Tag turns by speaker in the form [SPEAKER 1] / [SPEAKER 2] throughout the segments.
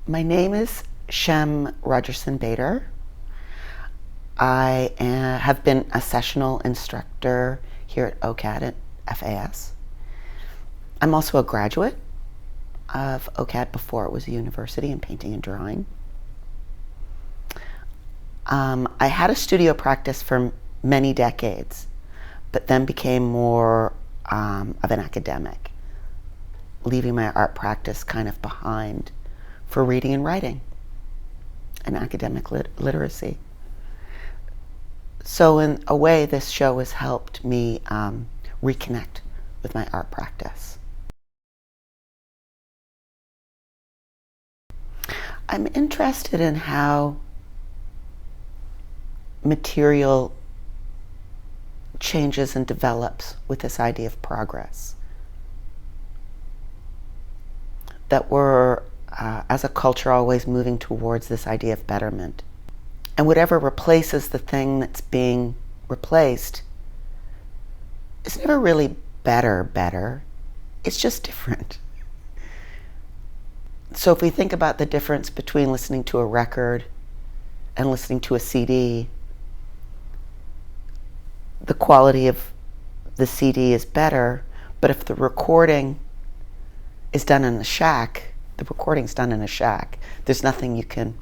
[SPEAKER 1] My name is Schem Rogerson Bader. I have been a sessional instructor here at OCAD at FAS. I'm also a graduate of OCAD before it was a university in painting and drawing. I had a studio practice for many decades, but then became more of an academic, leaving my art practice kind of behind for reading and writing and academic literacy. So in a way, this show has helped me reconnect with my art practice. I'm interested in how material changes and develops with this idea of progress. That we're, as a culture, always moving towards this idea of betterment. And whatever replaces the thing that's being replaced is never really better. It's just different. So if we think about the difference between listening to a record and listening to a CD, the quality of the CD is better, but if the recording is done in a shack, the recording's done in a shack. There's nothing you can...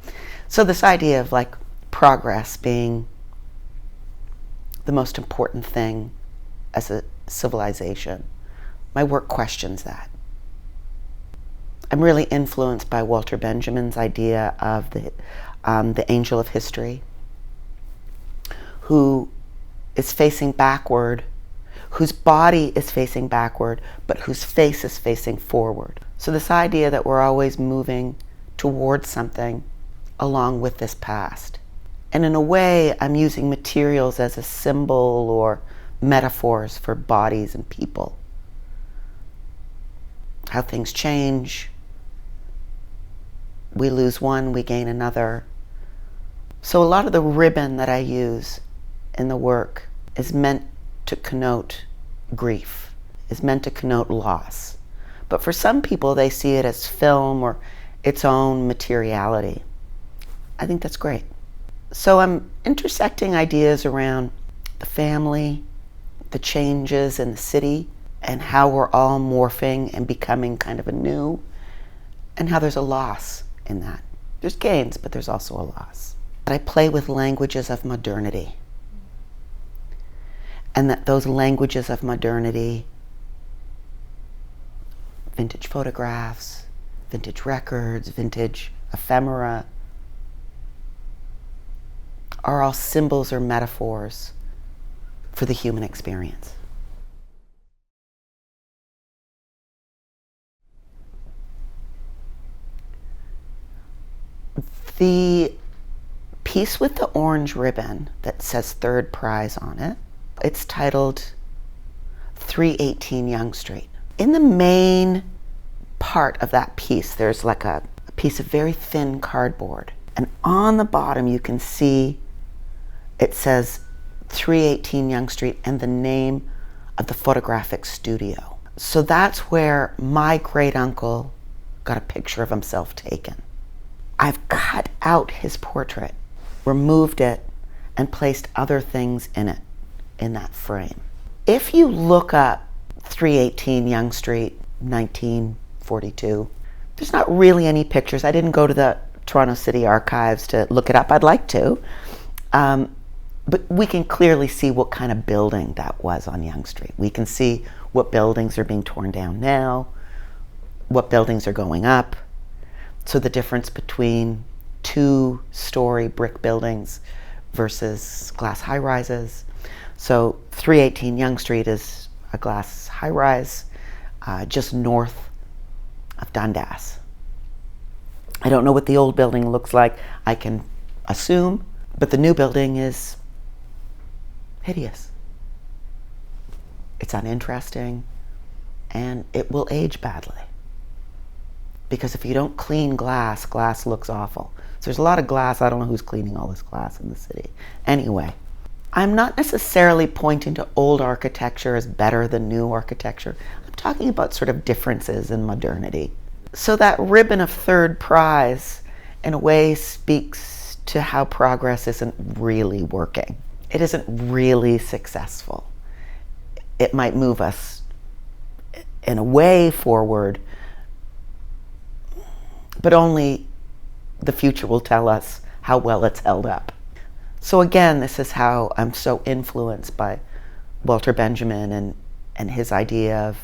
[SPEAKER 1] So this idea of like progress being the most important thing as a civilization, my work questions that. I'm really influenced by Walter Benjamin's idea of the angel of history, who is facing backward, whose body is facing backward, but whose face is facing forward. So this idea that we're always moving towards something along with this past. And in a way, I'm using materials as a symbol or metaphors for bodies and people. How things change. We lose one, we gain another. So a lot of the ribbon that I use in the work is meant to connote grief, is meant to connote loss. But for some people, they see it as film or its own materiality. I think that's great. So I'm intersecting ideas around the family, the changes in the city, and how we're all morphing and becoming kind of anew, and how there's a loss in that. There's gains, but there's also a loss. But I play with languages of modernity. And that those languages of modernity, vintage photographs, vintage records, vintage ephemera, are all symbols or metaphors for the human experience. The piece with the orange ribbon that says third prize on it, it's titled 318 Yonge Street. In the main part of that piece, there's like a piece of very thin cardboard. And on the bottom, you can see it says 318 Yonge Street and the name of the photographic studio. So that's where my great uncle got a picture of himself taken. I've cut out his portrait, removed it, and placed other things in it, in that frame. If you look up 318 Yonge Street, 1942, there's not really any pictures. I didn't go to the Toronto City Archives to look it up. I'd like to. But we can clearly see what kind of building that was on Yonge Street. We can see what buildings are being torn down now, what buildings are going up. So the difference between 2-story brick buildings versus glass high-rises. So 318 Yonge Street is a glass high-rise just north of Dundas. I don't know what the old building looks like. I can assume, but the new building is hideous. It's uninteresting, and it will age badly. Because if you don't clean glass, glass looks awful. So there's a lot of glass. I don't know who's cleaning all this glass in the city. Anyway, I'm not necessarily pointing to old architecture as better than new architecture. I'm talking about sort of differences in modernity. So that ribbon of third prize, in a way, speaks to how progress isn't really working. It isn't really successful. It might move us in a way forward, but only the future will tell us how well it's held up. So again, this is how I'm so influenced by Walter Benjamin and his idea of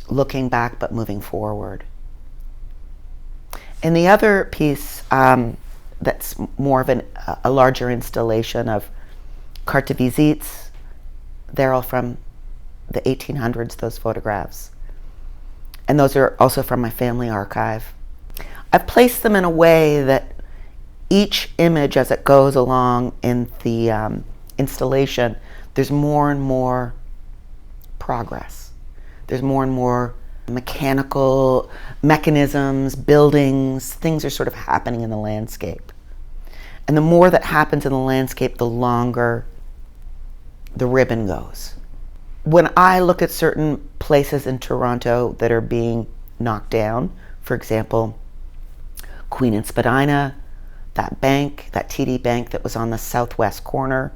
[SPEAKER 1] looking back but moving forward. And the other piece that's more of a larger installation of carte visites, they're all from the 1800s, those photographs. And those are also from my family archive. I've placed them in a way that each image, as it goes along in the installation, there's more and more progress. There's more and more mechanical mechanisms, buildings, things are sort of happening in the landscape. And the more that happens in the landscape, the longer the ribbon goes. When I look at certain places in Toronto that are being knocked down, for example, Queen and Spadina, that bank, that TD Bank that was on the southwest corner,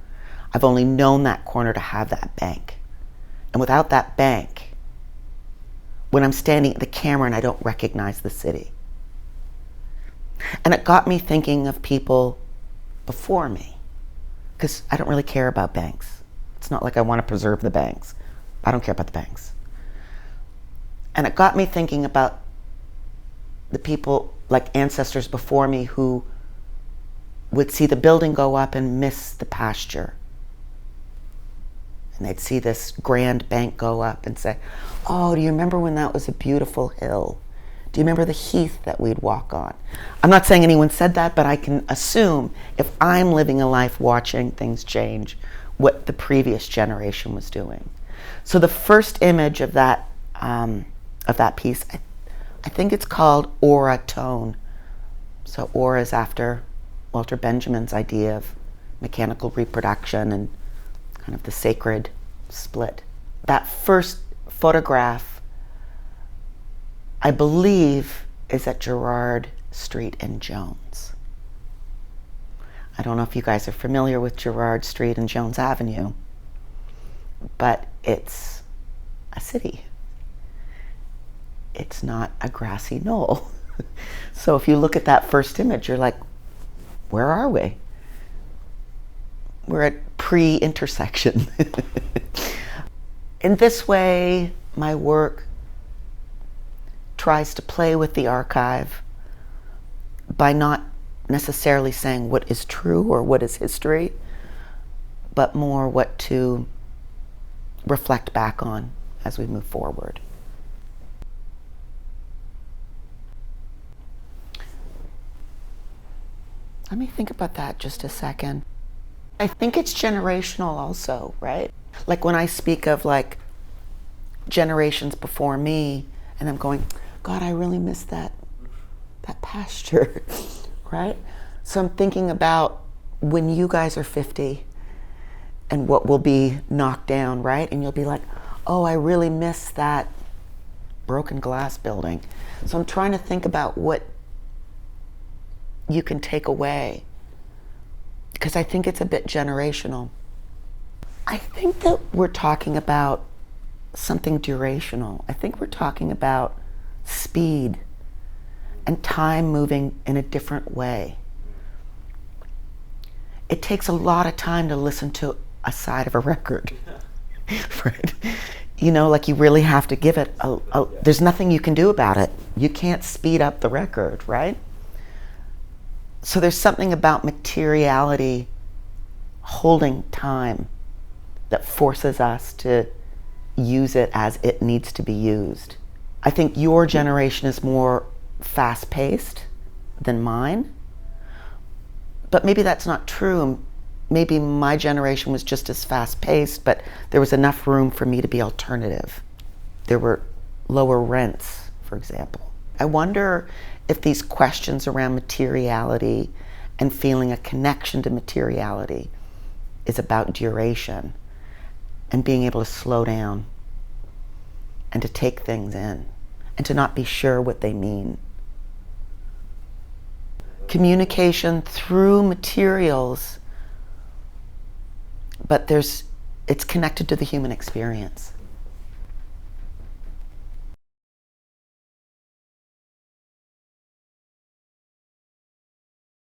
[SPEAKER 1] I've only known that corner to have that bank. And without that bank, when I'm standing at the camera and I don't recognize the city. And it got me thinking of people before me, because I don't really care about banks. It's not like I want to preserve the banks. I don't care about the banks. And it got me thinking about the people like ancestors before me who would see the building go up and miss the pasture. And they'd see this grand bank go up and say, oh, do you remember when that was a beautiful hill? Do you remember the heath that we'd walk on? I'm not saying anyone said that, but I can assume if I'm living a life watching things change, what the previous generation was doing. So the first image of that piece, I think it's called Aura Tone. So aura is after Walter Benjamin's idea of mechanical reproduction and kind of the sacred split. That first photograph, I believe, is at Gerrard Street and Jones. I don't know if you guys are familiar with Gerrard Street and Jones Avenue, but it's a city. It's not a grassy knoll. So if you look at that first image, you're like, where are we? We're at pre-intersection. In this way, my work tries to play with the archive by not necessarily saying what is true or what is history, but more what to reflect back on as we move forward. Let me think about that just a second. I think it's generational also, right? Like when I speak of like generations before me, and I'm going, God, I really miss that pasture, right? So I'm thinking about when you guys are 50 and what will be knocked down, right? And you'll be like, oh, I really miss that broken glass building. So I'm trying to think about what you can take away, because I think it's a bit generational. I think that we're talking about something durational. I think we're talking about speed and time moving in a different way. It takes a lot of time to listen to a side of a record, right? You know, like you really have to give it there's nothing you can do about it. You can't speed up the record, right? So there's something about materiality holding time that forces us to use it as it needs to be used. I think your generation is more fast-paced than mine, but maybe that's not true. Maybe my generation was just as fast-paced, but there was enough room for me to be alternative. There were lower rents, for example. I wonder if these questions around materiality and feeling a connection to materiality is about duration and being able to slow down and to take things in and to not be sure what they mean. Communication through materials, but it's connected to the human experience.